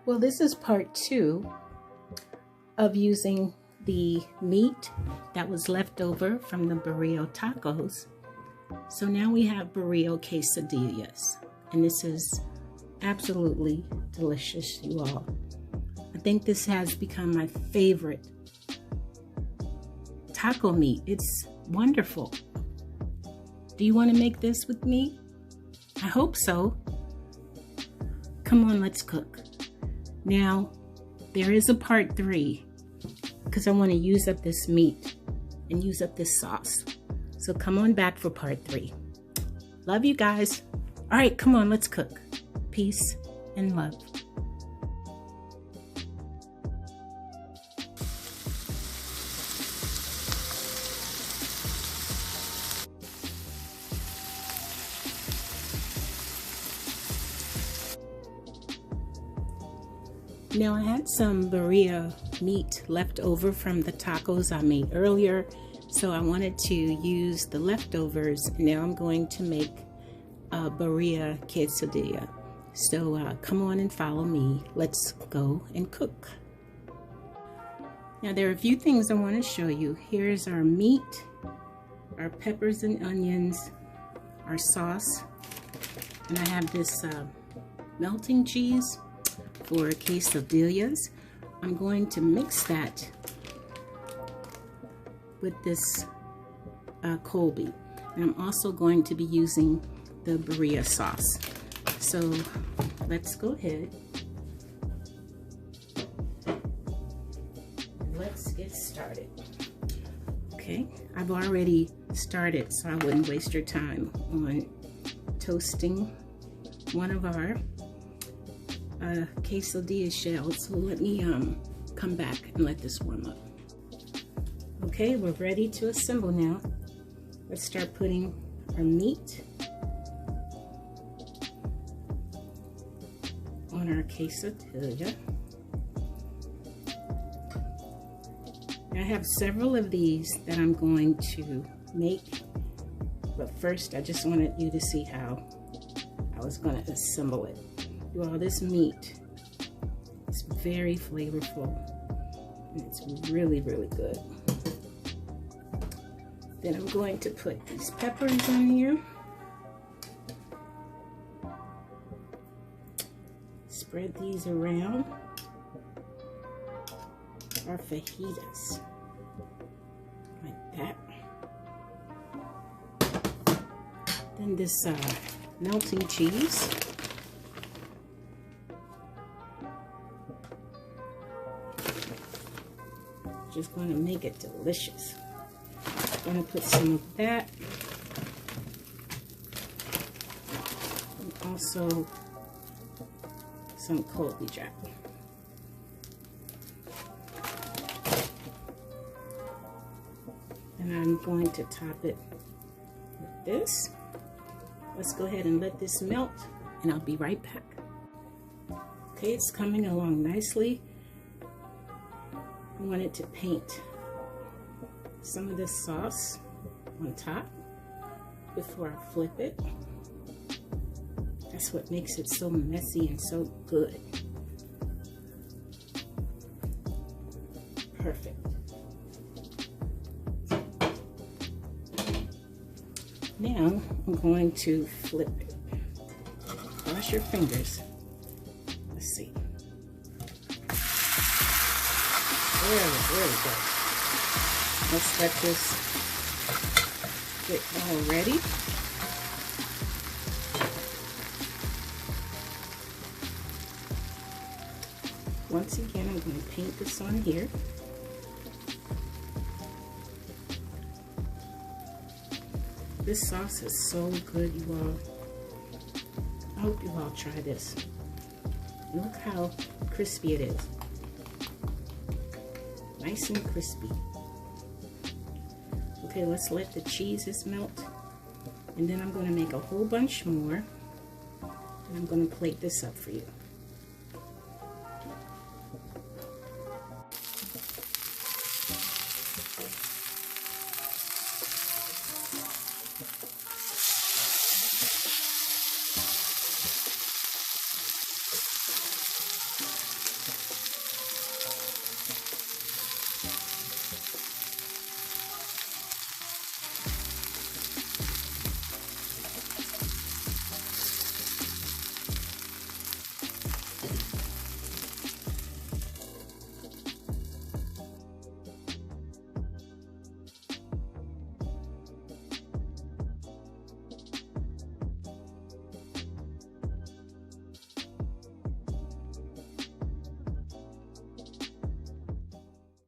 Well, this is part 2 of using the meat that was left over from the Birria tacos. So now we have Birria quesadillas, and this is absolutely delicious, you all. I think this has become my favorite taco meat. It's wonderful. Do you want to make this with me? I hope so. Come on, let's cook. Now, there is a part 3 because I want to use up this meat and use up this sauce. So come on back for part 3. Love you guys. All right, come on, let's cook. Peace and love. Now I had some birria meat left over from the tacos I made earlier, so I wanted to use the leftovers. Now I'm going to make a birria quesadilla. So come on and follow me. Let's go and cook. Now there are a few things I want to show you. Here's our meat, our peppers and onions, our sauce, and I have this melting cheese for quesadillas. I'm going to mix that with this Colby, and I'm also going to be using the Birria sauce. So let's go ahead. Let's get started. Okay, I've already started so I wouldn't waste your time on toasting one of our quesadilla shells. So let me come back and let this warm up. Okay, we're ready to assemble now. Let's start putting our meat on our quesadilla. I have several of these that I'm going to make, but first I just wanted you to see how I was going to assemble it. Well, this meat is very flavorful, and it's really, really good. Then I'm going to put these peppers on here. Spread these around our fajitas, like that. Then this melting cheese. Just going to make it delicious. I'm going to put some of that, and also some Colby Jack. And I'm going to top it with this. Let's go ahead and let this melt, and I'll be right back. Okay, it's coming along nicely. I wanted to paint some of this sauce on top before I flip it. That's what makes it so messy and so good. Perfect. Now I'm going to flip it. Cross your fingers. Let's see. There we go. Let's let this get all ready. Once again, I'm going to paint this on here. This sauce is so good, you all. I hope you all try this. Look how crispy it is. Nice and crispy. Okay, let's let the cheeses melt. And then I'm going to make a whole bunch more. And I'm going to plate this up for you.